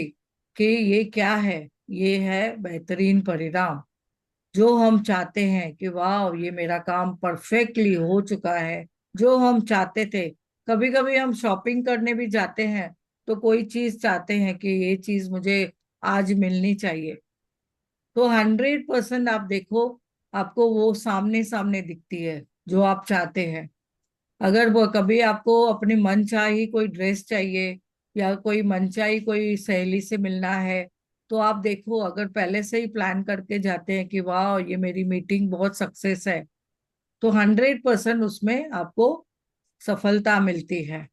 कि ये क्या है, ये है बेहतरीन परिणाम, जो हम चाहते हैं कि वाह ये मेरा काम परफेक्टली हो चुका है, जो हम चाहते थे। कभी कभी हम शॉपिंग करने भी जाते हैं तो कोई चीज चाहते हैं कि ये चीज मुझे आज मिलनी चाहिए, तो 100% आप देखो, आपको वो सामने सामने दिखती है जो आप चाहते हैं। अगर वो कभी आपको अपनी मनचाही कोई ड्रेस चाहिए या कोई मनचाही कोई सहेली से मिलना है, तो आप देखो, अगर पहले से ही प्लान करके जाते हैं कि वाह ये मेरी मीटिंग बहुत सक्सेस है, तो 100% उसमें आपको सफलता मिलती है।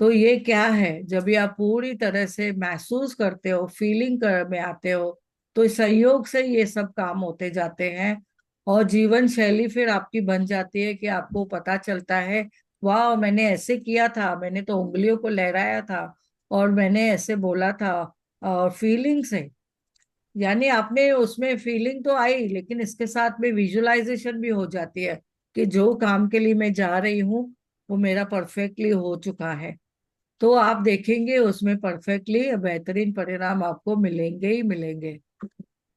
तो ये क्या है, जब भी आप पूरी तरह से महसूस करते हो, फीलिंग कर में आते हो, तो संयोग से ये सब काम होते जाते हैं। और जीवन शैली फिर आपकी बन जाती है कि आपको पता चलता है वाह मैंने ऐसे किया था, मैंने तो उंगलियों को लहराया था और मैंने ऐसे बोला था। और फीलिंग से, यानी आपने उसमें फीलिंग तो आई, लेकिन इसके साथ में विजुअलाइजेशन भी हो जाती है कि जो काम के लिए मैं जा रही हूँ वो मेरा परफेक्टली हो चुका है। तो आप देखेंगे उसमें परफेक्टली बेहतरीन परिणाम आपको मिलेंगे ही मिलेंगे।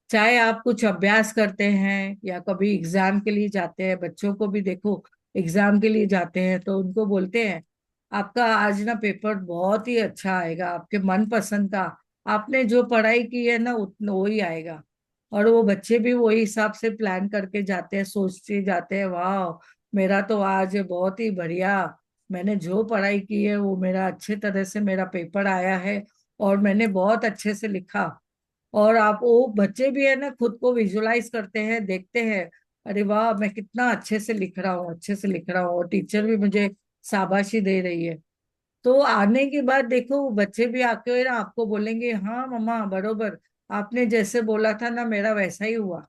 चाहे आप कुछ अभ्यास करते हैं या कभी एग्जाम के लिए जाते हैं, बच्चों को भी देखो, एग्जाम के लिए जाते हैं तो उनको बोलते हैं आपका आज ना पेपर बहुत ही अच्छा आएगा, आपके मनपसंद का, आपने जो पढ़ाई की है ना उतना वही आएगा। और वो बच्चे भी वही हिसाब से प्लान करके जाते हैं, सोचते जाते हैं वाह मेरा तो आज बहुत ही बढ़िया, मैंने जो पढ़ाई की है वो मेरा अच्छे तरह से मेरा पेपर आया है और मैंने बहुत अच्छे से लिखा। और आप वो बच्चे भी है ना खुद को विजुलाइज करते हैं, देखते हैं अरे वाह मैं कितना अच्छे से लिख रहा हूँ, अच्छे से लिख रहा हूँ, और टीचर भी मुझे शाबाशी दे रही है। तो आने के बाद देखो वो बच्चे भी आके ना आपको बोलेंगे हाँ मम्मा बरोबर, आपने जैसे बोला था ना मेरा वैसा ही हुआ,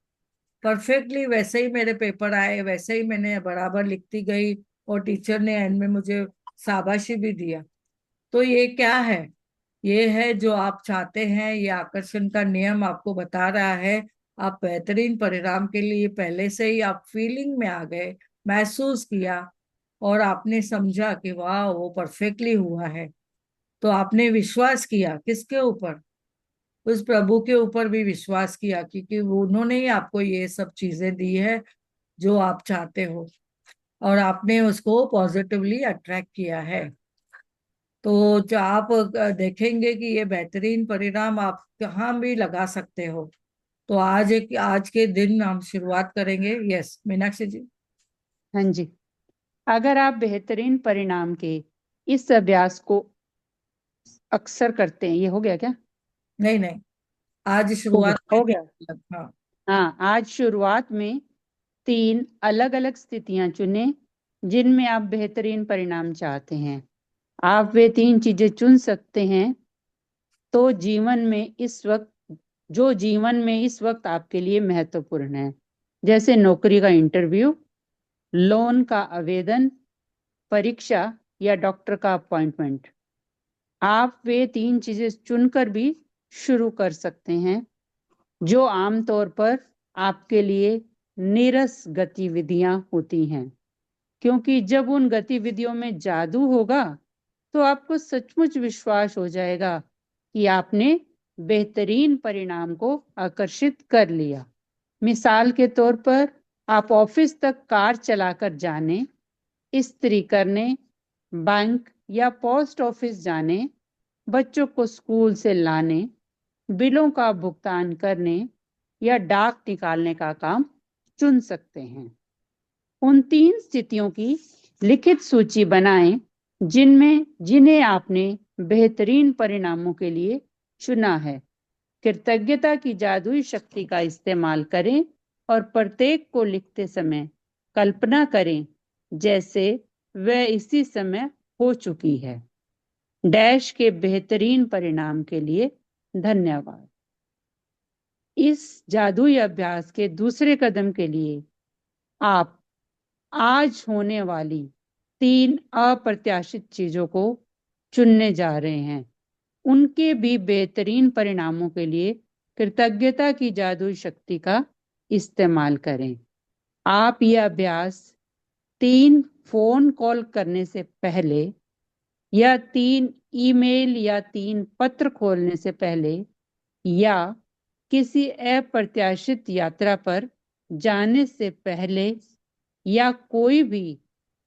परफेक्टली वैसे ही मेरे पेपर आए, वैसे ही मैंने बराबर लिखती गई और टीचर ने एंड में मुझे शाबाशी भी दिया। तो ये क्या है, ये है जो आप चाहते हैं, ये आकर्षण का नियम आपको बता रहा है। आप बेहतरीन परिणाम के लिए पहले से ही आप फीलिंग में आ गए, महसूस किया और आपने समझा कि वाह वो परफेक्टली हुआ है। तो आपने विश्वास किया किसके ऊपर? उस प्रभु के ऊपर भी विश्वास किया, क्योंकि वो उन्होंने ही आपको ये सब चीजें दी है जो आप चाहते हो, और आपने उसको पॉजिटिवली अट्रैक्ट किया है। तो जो आप देखेंगे कि ये बेहतरीन परिणाम आप कहाँ भी लगा सकते हो। तो आज के दिन हम शुरुआत करेंगे। यस मीनाक्षी जी। हाँ जी, अगर आप बेहतरीन परिणाम के इस अभ्यास को अक्सर करते हैं, ये हो गया क्या? नहीं नहीं, आज हो शुरुआत गया, हो गया। करेंगे। हाँ। हाँ, आज शुरुआत में 3 अलग अलग स्थितियां चुनें जिनमें आप बेहतरीन परिणाम चाहते हैं। आप वे 3 चीजें चुन सकते हैं तो जीवन में इस वक्त आपके लिए महत्वपूर्ण है, जैसे नौकरी का इंटरव्यू, लोन का आवेदन, परीक्षा या डॉक्टर का अपॉइंटमेंट। आप वे 3 चीजें चुनकर भी शुरू कर सकते हैं जो आमतौर पर आपके लिए नीरस गतिविधियां होती हैं। क्योंकि जब उन गतिविधियों में जादू होगा तो आपको सचमुच विश्वास हो जाएगा कि आपने बेहतरीन परिणाम को आकर्षित कर लिया। मिसाल के तौर पर आप ऑफिस तक कार चलाकर जाने, इस्त्री करने, बैंक या पोस्ट ऑफिस जाने, बच्चों को स्कूल से लाने, बिलों का भुगतान करने या डाक निकालने का काम चुन सकते हैं। उन 3 स्थितियों की लिखित सूची बनाएं जिन्हें आपने बेहतरीन परिणामों के लिए चुना है। कृतज्ञता की जादुई शक्ति का इस्तेमाल करें और प्रत्येक को लिखते समय कल्पना करें जैसे वह इसी समय हो चुकी है। डैश के बेहतरीन परिणाम के लिए धन्यवाद। इस जादुई अभ्यास के दूसरे कदम के लिए आप आज होने वाली 3 अप्रत्याशित चीजों को चुनने जा रहे हैं। उनके भी बेहतरीन परिणामों के लिए कृतज्ञता की जादुई शक्ति का इस्तेमाल करें। आप यह अभ्यास 3 फोन कॉल करने से पहले या 3 ईमेल या 3 पत्र खोलने से पहले या किसी अप्रत्याशित यात्रा पर जाने से पहले या कोई भी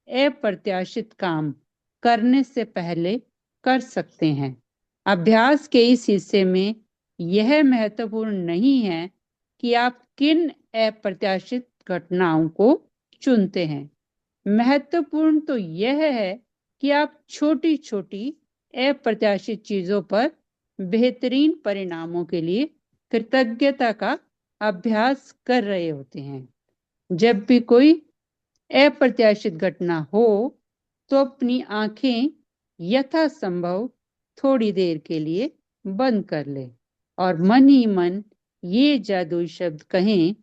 अप्रत्याशित काम करने से पहले कर सकते हैं। अभ्यास के इस हिस्से में यह महत्वपूर्ण नहीं है कि आप किन अप्रत्याशित घटनाओं को चुनते हैं। महत्वपूर्ण तो यह है कि आप छोटी छोटी अप्रत्याशित चीजों पर बेहतरीन परिणामों के लिए कृतज्ञता का अभ्यास कर रहे होते हैं। जब भी कोई अप्रत्याशित घटना हो तो अपनी आंखें यथासंभव थोड़ी देर के लिए बंद कर ले और मन ही मन ये जादुई शब्द कहें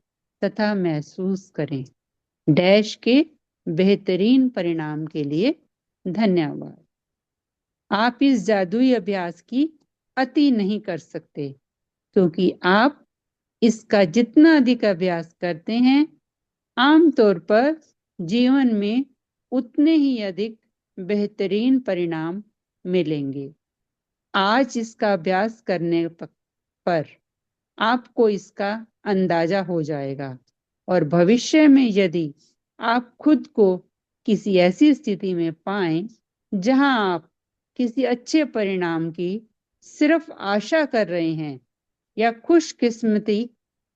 तथा महसूस करें। डैश के बेहतरीन परिणाम के लिए धन्यवाद। आप इस जादुई अभ्यास की अति नहीं कर सकते क्योंकि आप इसका जितना अधिक अभ्यास करते हैं आमतौर पर जीवन में उतने ही अधिक बेहतरीन परिणाम मिलेंगे। आज इसका अभ्यास करने पर आपको इसका अंदाजा हो जाएगा और भविष्य में यदि आप खुद को किसी ऐसी स्थिति में पाएं जहां आप किसी अच्छे परिणाम की सिर्फ आशा कर रहे हैं या खुशकिस्मती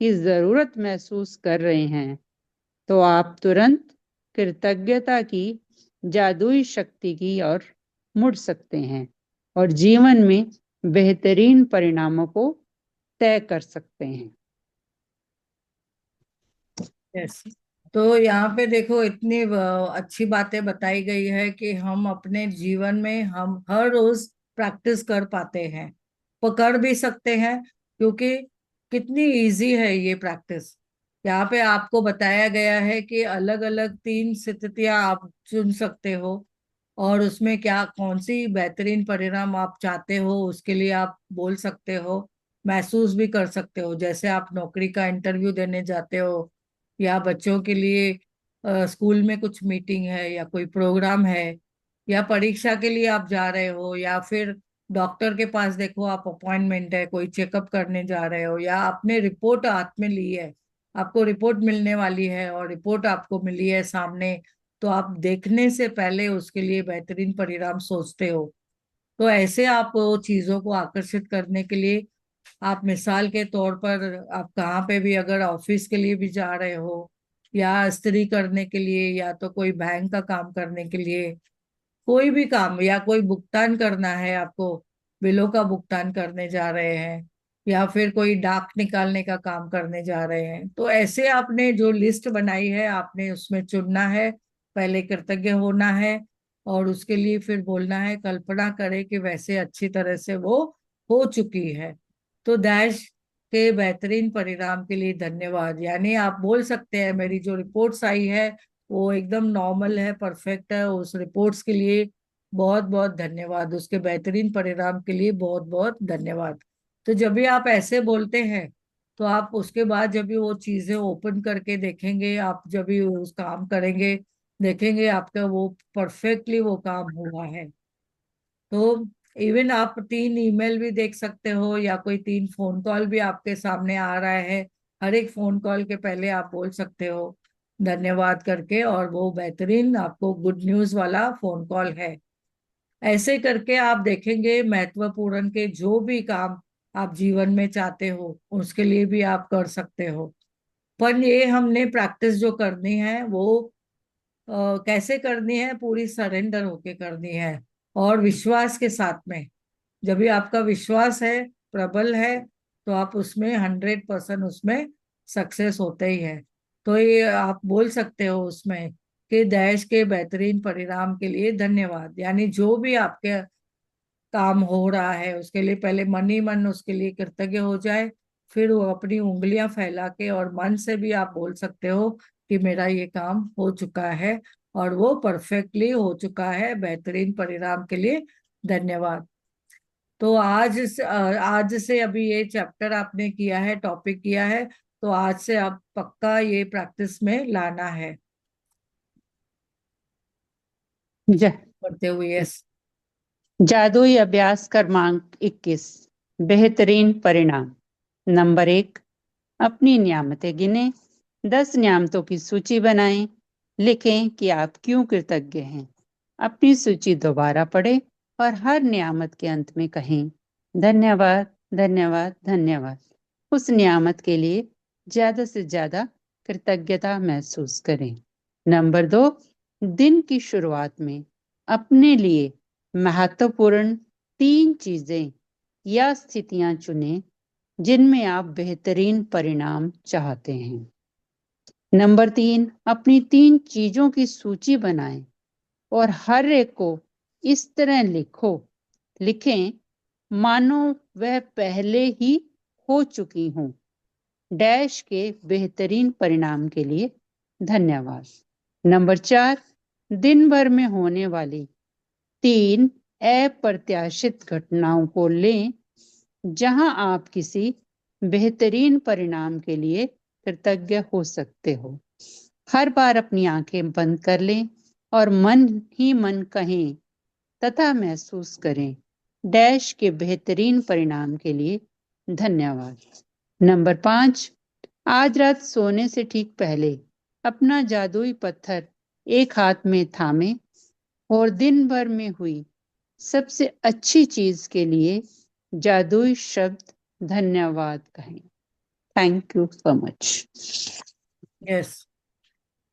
की जरूरत महसूस कर रहे हैं तो आप तुरंत कृतज्ञता की जादुई शक्ति की ओर मुड़ सकते हैं और जीवन में बेहतरीन परिणामों को तय कर सकते हैं। यस। तो यहाँ पे देखो इतनी अच्छी बातें बताई गई है कि हम अपने जीवन में हम हर रोज प्रैक्टिस कर पाते हैं, पकड़ भी सकते हैं, क्योंकि कितनी इजी है ये प्रैक्टिस। यहाँ पे आपको बताया गया है कि अलग अलग 3 स्थितियां आप चुन सकते हो और उसमें क्या कौन सी बेहतरीन परिणाम आप चाहते हो उसके लिए आप बोल सकते हो, महसूस भी कर सकते हो। जैसे आप नौकरी का इंटरव्यू देने जाते हो या बच्चों के लिए स्कूल में कुछ मीटिंग है या कोई प्रोग्राम है या परीक्षा के लिए आप जा रहे हो या फिर डॉक्टर के पास देखो आप अपॉइंटमेंट है, कोई चेकअप करने जा रहे हो या आपने रिपोर्ट हाथ में ली है, आपको रिपोर्ट मिलने वाली है और रिपोर्ट आपको मिली है सामने, तो आप देखने से पहले उसके लिए बेहतरीन परिणाम सोचते हो। तो ऐसे आप वो चीजों को आकर्षित करने के लिए आप मिसाल के तौर पर आप कहाँ पे भी अगर ऑफिस के लिए भी जा रहे हो या इस्त्री करने के लिए या तो कोई बैंक का काम करने के लिए, कोई भी काम या कोई भुगतान करना है आपको, बिलों का भुगतान करने जा रहे हैं या फिर कोई डाक निकालने का काम करने जा रहे हैं, तो ऐसे आपने जो लिस्ट बनाई है आपने उसमें चुनना है, पहले कृतज्ञ होना है और उसके लिए फिर बोलना है, कल्पना करें कि वैसे अच्छी तरह से वो हो चुकी है। तो डैश के बेहतरीन परिणाम के लिए धन्यवाद, यानी आप बोल सकते हैं मेरी जो रिपोर्ट्स आई है वो एकदम नॉर्मल है, परफेक्ट है, उस रिपोर्ट्स के लिए बहुत बहुत धन्यवाद, उसके बेहतरीन परिणाम के लिए बहुत बहुत धन्यवाद। तो जब भी आप ऐसे बोलते हैं तो आप उसके बाद जब भी वो चीजें ओपन करके देखेंगे, आप जब भी उस काम करेंगे देखेंगे आपका वो परफेक्टली वो काम हुआ है। तो इवन आप 3 ईमेल भी देख सकते हो, या कोई 3 फोन कॉल भी आपके सामने आ रहा है। हर एक फोन कॉल के पहले आप बोल सकते हो धन्यवाद करके, और वो बेहतरीन आपको गुड न्यूज वाला फोन कॉल है। ऐसे करके आप देखेंगे महत्वपूर्ण के जो भी काम आप जीवन में चाहते हो उसके लिए भी आप कर सकते हो। पर ये हमने प्रैक्टिस जो करनी है वो कैसे करनी है, पूरी सरेंडर होके करनी है और विश्वास के साथ में। जब भी आपका विश्वास है, प्रबल है, तो आप उसमें 100% उसमें सक्सेस होते ही है। तो ये आप बोल सकते हो उसमें कि देश के बेहतरीन परिणाम के लिए धन्यवाद, यानी जो भी आपके काम हो रहा है उसके लिए पहले मन ही मन उसके लिए कृतज्ञ हो जाए। फिर वो अपनी उंगलियां फैला के और मन से भी आप बोल सकते हो कि मेरा ये काम हो चुका है और वो परफेक्टली हो चुका है, बेहतरीन परिणाम के लिए धन्यवाद। तो आज से अभी ये चैप्टर आपने किया है, टॉपिक किया है, तो आज से आप पक्का ये प्रैक्टिस में लाना है ज- करते हुए। जादुई अभ्यास क्रमांक 21। बेहतरीन परिणाम। नंबर 1, अपनी नियामतें गिनें। 10 नियामतों की सूची बनाएं। लिखें कि आप क्यों कृतज्ञ हैं। अपनी सूची दोबारा पढ़ें और हर नियामत के अंत में कहें धन्यवाद, धन्यवाद, धन्यवाद। उस नियामत के लिए ज्यादा से ज्यादा कृतज्ञता महसूस करें। नंबर 2, दिन की शुरुआत में अपने लिए महत्वपूर्ण 3 चीजें या स्थितियां चुनें जिनमें आप बेहतरीन परिणाम चाहते हैं। नंबर 3, अपनी 3 चीजों की सूची बनाएं और हर एक को इस तरह लिखें मानो वह पहले ही हो चुकी हों। डैश के बेहतरीन परिणाम के लिए धन्यवाद। नंबर 4, दिन भर में होने वाली 3 अप्रत्याशित घटनाओं को लें जहां आप किसी बेहतरीन परिणाम के लिए कृतज्ञ हो सकते हो। हर बार अपनी आंखें बंद कर लें और मन ही मन कहें तथा महसूस करें डैश के बेहतरीन परिणाम के लिए धन्यवाद। नंबर 5, आज रात सोने से ठीक पहले अपना जादुई पत्थर एक हाथ में थामे और दिन भर में हुई सबसे अच्छी चीज के लिए जादुई शब्द धन्यवाद कहें। Thank you so much. Yes.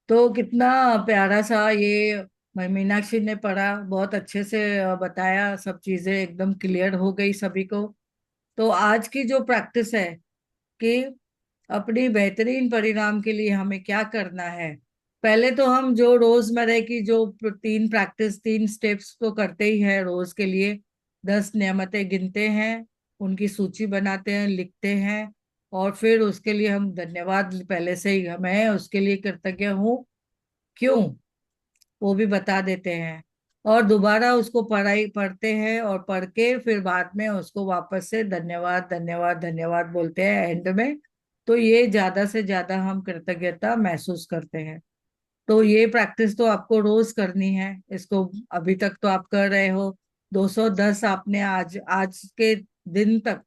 तो कितना प्यारा सा ये मीनाक्षी ने पढ़ा, बहुत अच्छे से बताया, सब चीजें एकदम क्लियर हो गई सभी को। तो आज की जो प्रैक्टिस है कि अपनी बेहतरीन परिणाम के लिए हमें क्या करना है। पहले तो हम जो रोजमर्रा की जो 3 प्रैक्टिस 3 स्टेप्स तो करते ही है रोज के लिए। 10 नियमतें गिनते हैं, उनकी सूची बनाते हैं, लिखते हैं, और फिर उसके लिए हम धन्यवाद पहले से ही, मैं उसके लिए कृतज्ञ हूँ क्यों, वो भी बता देते हैं। और दोबारा उसको पढ़ते हैं और पढ़ के फिर बाद में उसको वापस से धन्यवाद धन्यवाद धन्यवाद बोलते हैं एंड में। तो ये ज्यादा से ज्यादा हम कृतज्ञता महसूस करते हैं। तो ये प्रैक्टिस तो आपको रोज करनी है इसको। अभी तक तो आप कर रहे हो। 210 आपने आज आज के दिन तक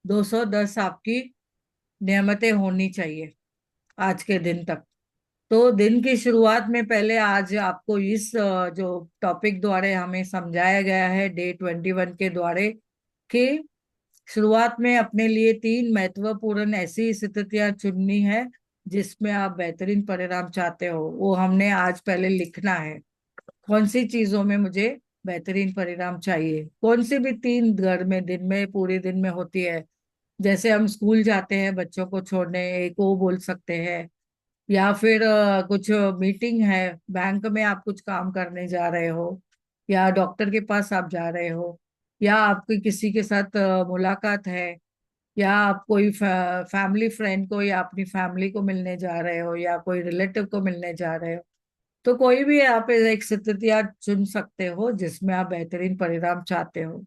210 आपकी नियमतें होनी चाहिए आज के दिन तक। तो दिन की शुरुआत में पहले आज आपको इस जो टॉपिक द्वारा हमें समझाया गया है डे 21 के द्वारा कि शुरुआत में अपने लिए 3 महत्वपूर्ण ऐसी स्थितियां चुननी है जिसमें आप बेहतरीन परिणाम चाहते हो, वो हमने आज पहले लिखना है। कौन सी चीजों में मुझे बेहतरीन परिणाम चाहिए, कौन सी भी 3 घर में दिन में पूरे दिन में होती है। जैसे हम स्कूल जाते हैं बच्चों को छोड़ने, एक वो बोल सकते हैं। या फिर कुछ मीटिंग है, बैंक में आप कुछ काम करने जा रहे हो, या डॉक्टर के पास आप जा रहे हो, या आपकी किसी के साथ मुलाकात है, या आप कोई फैमिली फ्रेंड को या अपनी फैमिली को मिलने जा रहे हो, या कोई रिलेटिव को मिलने जा रहे हो। तो कोई भी आप एक स्थिति आप चुन सकते हो जिसमें आप बेहतरीन परिणाम चाहते हो,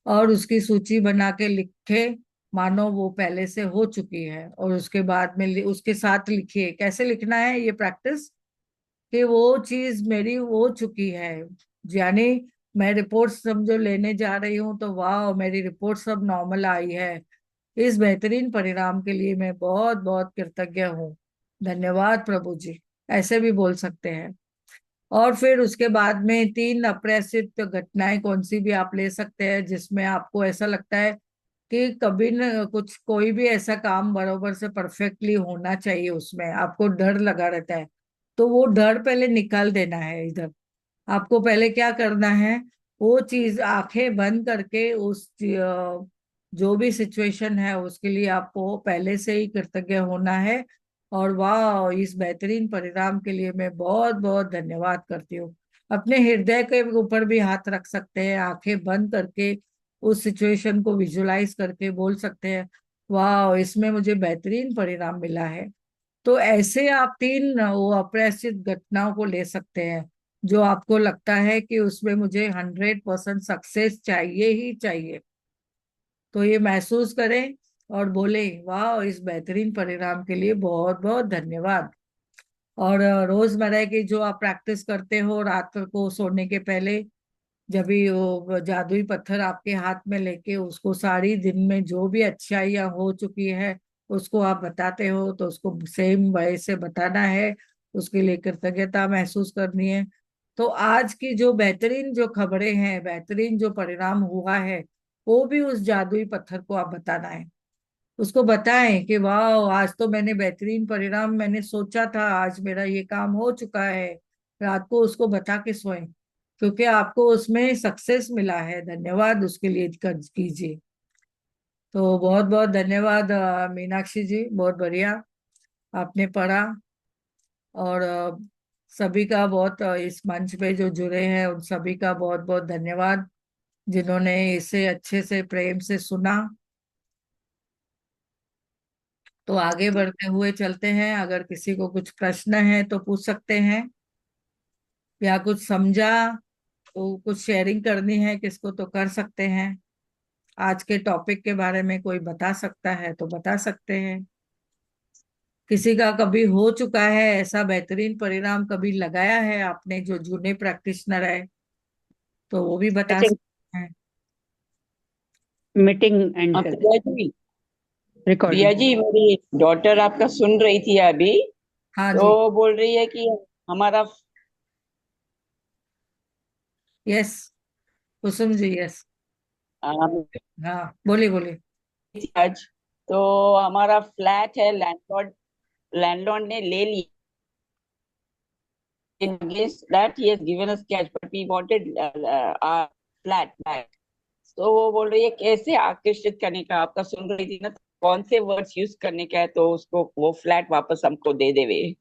और उसकी सूची बना के लिखे मानो वो पहले से हो चुकी है। और उसके बाद में उसके साथ लिखिए। कैसे लिखना है ये प्रैक्टिस, कि वो चीज मेरी हो चुकी है। यानी मैं रिपोर्ट समझो लेने जा रही हूँ, तो वाह, मेरी रिपोर्ट सब नॉर्मल आई है। इस बेहतरीन परिणाम के लिए मैं बहुत बहुत कृतज्ञ हूँ। धन्यवाद प्रभु जी, ऐसे भी बोल सकते हैं। और फिर उसके बाद में 3 अप्रत्याशित घटनाएं कौन सी भी आप ले सकते हैं, जिसमें आपको ऐसा लगता है कि कभी न कुछ, कोई भी ऐसा काम बरोबर से परफेक्टली होना चाहिए, उसमें आपको डर लगा रहता है, तो वो डर पहले निकाल देना है इधर। आपको पहले क्या करना है, वो चीज आंखें बंद करके जो भी सिचुएशन है उसके लिए आपको पहले से ही कृतज्ञ होना है। और वाह, इस बेहतरीन परिणाम के लिए मैं बहुत बहुत धन्यवाद करती हूँ। अपने हृदय के ऊपर भी हाथ रख सकते हैं, आंखें बंद करके उस सिचुएशन को विजुलाइज करके बोल सकते हैं, वाह, इसमें मुझे बेहतरीन परिणाम मिला है। तो ऐसे आप 3 वो अप्रत्याशित घटनाओं को ले सकते हैं, जो आपको लगता है कि उसमें मुझे 100% सक्सेस चाहिए ही चाहिए। तो ये महसूस करें और बोले, वाह, इस बेहतरीन परिणाम के लिए बहुत बहुत धन्यवाद। और रोजमर्रा की जो आप प्रैक्टिस करते हो रात को सोने के पहले, जब भी वो जादुई पत्थर आपके हाथ में लेके उसको सारी दिन में जो भी अच्छाइयाँ हो चुकी है उसको आप बताते हो, तो उसको सेम वे से बताना है, उसके लिए कृतज्ञता महसूस करनी है। तो आज की जो बेहतरीन जो खबरें हैं, बेहतरीन जो परिणाम हुआ है, वो भी उस जादुई पत्थर को आप बताना है। उसको बताएं कि वाह, आज तो मैंने बेहतरीन परिणाम, मैंने सोचा था आज मेरा ये काम हो चुका है। रात को उसको बता के सोएं, क्योंकि आपको उसमें सक्सेस मिला है। धन्यवाद उसके लिए कर कीजिए। तो बहुत बहुत धन्यवाद मीनाक्षी जी, बहुत बढ़िया आपने पढ़ा। और सभी का बहुत इस मंच पे जो जुड़े हैं उन सभी का बहुत बहुत धन्यवाद, जिन्होंने इसे अच्छे से प्रेम से सुना। तो आगे बढ़ते हुए चलते हैं, अगर किसी को कुछ प्रश्न है तो पूछ सकते हैं, या कुछ समझा तो कुछ शेयरिंग करनी है किसको तो कर सकते हैं। आज के टॉपिक के बारे में कोई बता सकता है तो बता सकते हैं। किसी का कभी हो चुका है ऐसा बेहतरीन परिणाम, कभी लगाया है आपने जो जूने प्रैक्टिशनर है, तो वो भी बता अच्छा, सकते हैं। मीटिंग एंड कर प्रिया जी, प्रिया रिकॉर्डिंग। जी, मेरी डॉटर आपका सुन रही थी अभी। हाँ तो जी। बोल रही है कि हमारा यस, कुसुम जी, यस। अम, हाँ, बोलिए बोलिए। आज तो हमारा फ्लैट है, लैंडलॉर्ड लैंडलॉर्ड ने ले लिया। in against that he has given us cash but we wanted our flat back। तो वो बोल रही है कैसे आकर्षित करने का, आपका सुन रही थी ना, तो कौन से वर्ड्स यूज करने का है तो उसको वो फ्लैट वापस हमको दे देवे।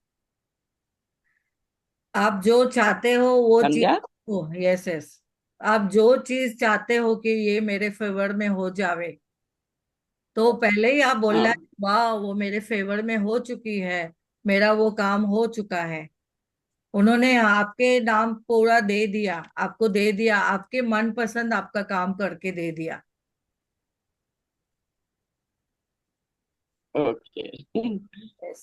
आप जो चाहते हो वो चीज, समझा? यस यस, आप जो चीज चाहते हो कि ये मेरे फेवर में हो जावे, तो पहले ही आप बोलना है, हाँ, वाह, वो मेरे फेवर में हो चुकी है, मेरा वो काम हो चुका है। उन्होंने आपके नाम पूरा दे दिया, आपको दे दिया, आपके मन पसंद आपका काम करके दे दिया। ओके। Yes।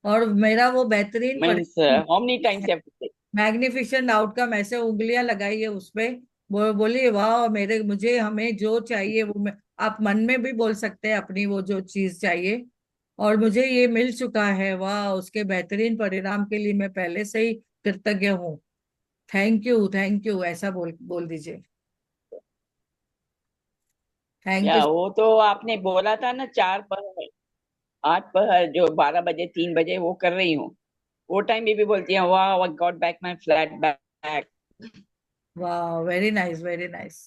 और मेरा वो बेहतरीन मीन्स परिणाम, how many times you have to say? Magnificent outcome, ऐसे उंगलियां लगाइए उस पे, बोलिए, वाह, मेरे मुझे हमें जो चाहिए वो आप मन में भी बोल सकते हैं अपनी वो जो चीज चाहिए, और मुझे ये मिल चुका है, वाह, उसके बेहतरीन परिणाम के लिए मैं पहले से ही कृतज्ञ हूँ। थैंक यू, ऐसा बोल बोल दीजिए। Thank you. या वो तो आपने बोला था ना, 4 पहर 8 पहर जो 12 बजे 3 बजे वो कर रही हूँ। वो टाइम में भी बोलती है वाह, I got back my flat back. वाह, वेरी नाइस, वेरी नाइस।